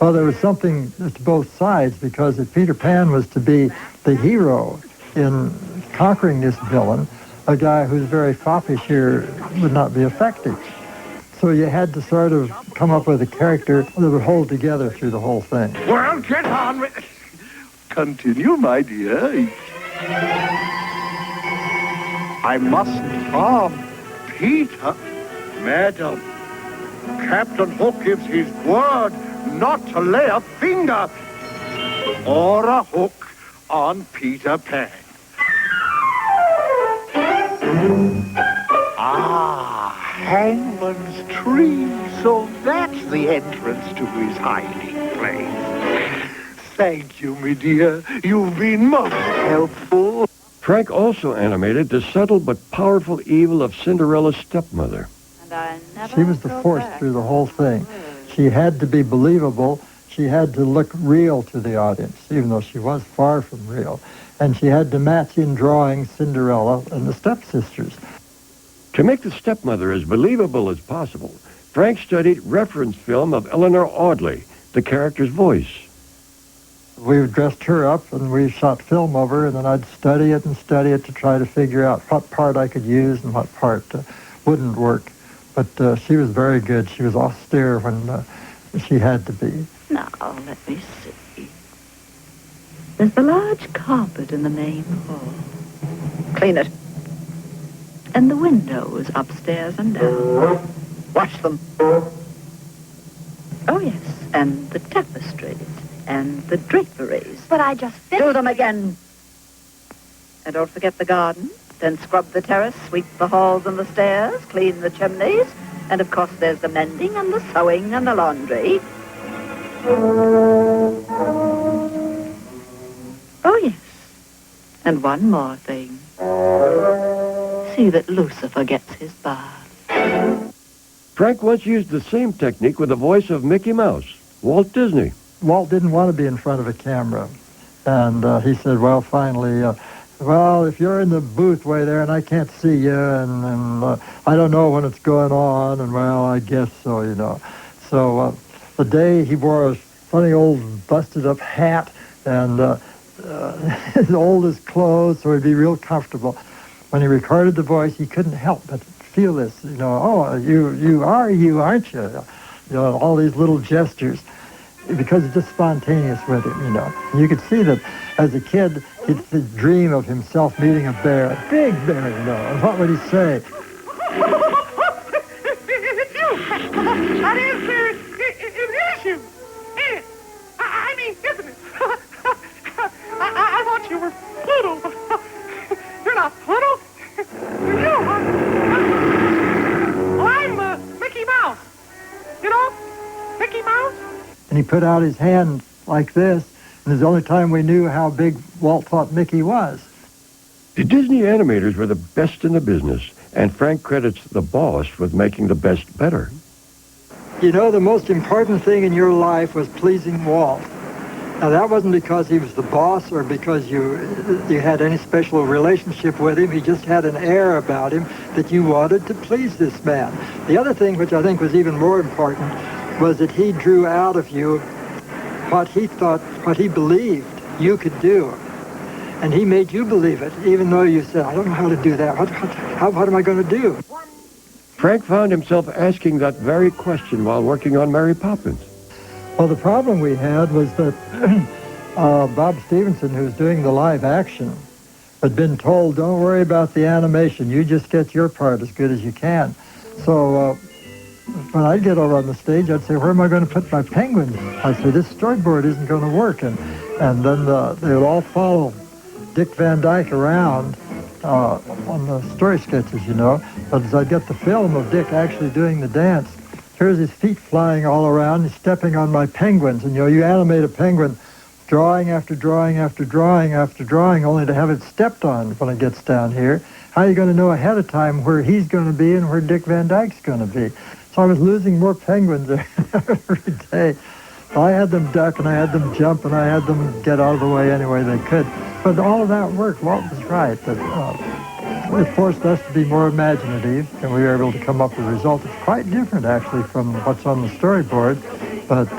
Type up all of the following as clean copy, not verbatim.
Well, there was something to both sides, because if Peter Pan was to be the hero in conquering this villain, a guy who's very foppish here would not be effective. So you had to sort of come up with a character that would hold together through the whole thing. Well, get on with it. Continue, my dear. I mustn't harm Peter. Madam, Captain Hook gives his word not to lay a finger or a hook on Peter Pan. Ah, Hangman's Tree. So that's the entrance to his hiding place. Thank you, me dear. You've been most helpful. Frank also animated the subtle but powerful evil of Cinderella's stepmother. She was the force through the whole thing. She had to be believable. She had to look real to the audience, even though she was far from real. And she had to match in drawing Cinderella and the stepsisters. To make the stepmother as believable as possible, Frank studied reference film of Eleanor Audley, the character's voice. We dressed her up and we shot film of her, and then I'd study it to try to figure out what part I could use and what part wouldn't work. But she was very good. She was austere when she had to be. Now, let me see. There's the large carpet in the main hall. Clean it. And the windows upstairs and down. Watch them. Oh, yes. And the tapestries. And the draperies. But I just finished. Do them again. And don't forget the garden. Then scrub the terrace, sweep the halls and the stairs, clean the chimneys. And, of course, there's the mending and the sewing and the laundry. Oh, yes. And one more thing. See that Lucifer gets his bath. Frank once used the same technique with the voice of Mickey Mouse, Walt Disney. Walt didn't want to be in front of a camera. And he said, well, finally, well, if you're in the booth way there and I can't see you and I don't know when it's going on, and, well, I guess so, you know. So the day he wore a funny old busted-up hat and his oldest clothes, so he'd be real comfortable. When he recorded the voice, he couldn't help but feel this, you know, oh, you are you, aren't you? You know, all these little gestures, because it's just spontaneous with him, you know. And you could see that as a kid, he'd dream of himself meeting a bear, a big bear, you know, and what would he say? It's you! That is you! I mean, isn't it? I thought you were Pluto. You're not Pluto. You're you. I'm Mickey Mouse. You know? Mickey Mouse. And he put out his hand like this, and it's the only time we knew how big Walt thought Mickey was. The Disney animators were the best in the business, and Frank credits the boss with making the best better. You know, the most important thing in your life was pleasing Walt. Now, that wasn't because he was the boss or because you had any special relationship with him. He just had an air about him that you wanted to please this man. The other thing, which I think was even more important, was that he drew out of you what he thought, what he believed you could do. And he made you believe it, even though you said, I don't know how to do that. What am I going to do? Frank found himself asking that very question while working on Mary Poppins. Well, the problem we had was that Bob Stevenson, who's doing the live action, had been told, don't worry about the animation. You just get your part as good as you can. So when I'd get over on the stage, I'd say, where am I going to put my penguins? I'd say, this storyboard isn't going to work. And then they would all follow Dick Van Dyke around on the story sketches, you know. But as I'd get the film of Dick actually doing the dance, here's his feet flying all around, he's stepping on my penguins. And, you know, you animate a penguin drawing after drawing after drawing after drawing, only to have it stepped on when it gets down here. How are you going to know ahead of time where he's going to be and where Dick Van Dyke's going to be? So I was losing more penguins every day. I had them duck, and I had them jump, and I had them get out of the way any way they could. But all of that worked. Walt was right. That it forced us to be more imaginative, and we were able to come up with results. It's quite different, actually, from what's on the storyboard. But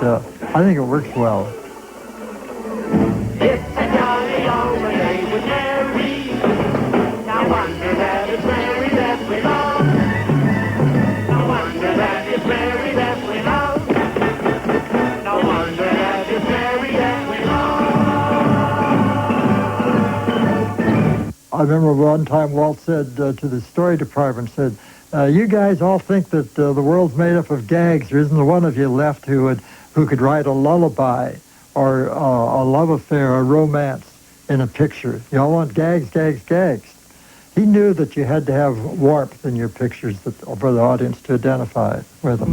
I think it works well. It's a jolly old day with Mary. No wonder that it's Mary that we love. No wonder that it's Mary that we love. No wonder that it's Mary that we love. I remember one time Walt said to the story department, said, you guys all think that the world's made up of gags. There isn't one of you left who could write a lullaby or a love affair, a romance in a picture. You all want gags, gags, gags. He knew that you had to have warmth in your pictures for the audience to identify with them.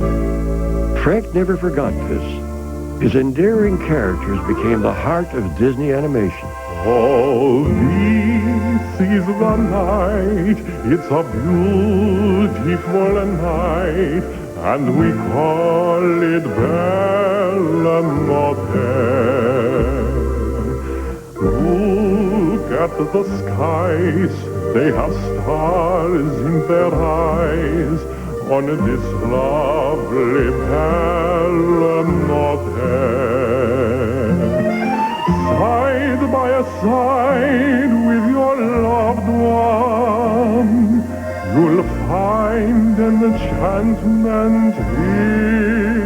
Frank never forgot this. His endearing characters became the heart of Disney animation. Oh, this is the night, it's a beautiful night, and we call it Bella Notte. Look at the skies, they have stars in their eyes, on this lovely Bella Notte. Side by side with your loved one, you'll find an enchantment here.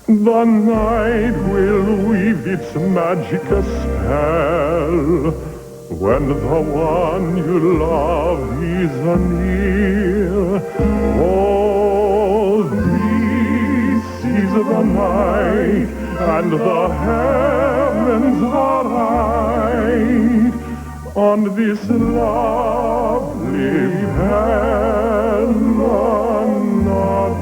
The night will weave its magic spell when the one you love is near. Oh, this is the night, and the heavens are right on this lovely Bella Notte.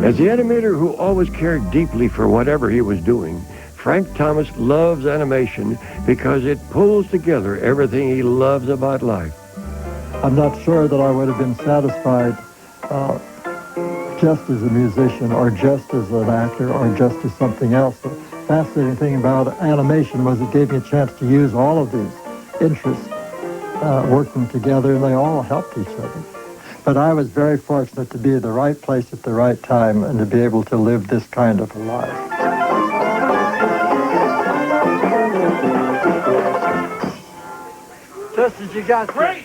As the animator who always cared deeply for whatever he was doing, Frank Thomas loves animation because it pulls together everything he loves about life. I'm not sure that I would have been satisfied just as a musician or just as an actor or just as something else. The fascinating thing about animation was it gave me a chance to use all of these interests working together, and they all helped each other. But I was very fortunate to be in the right place at the right time and to be able to live this kind of a life. Just as you got Great!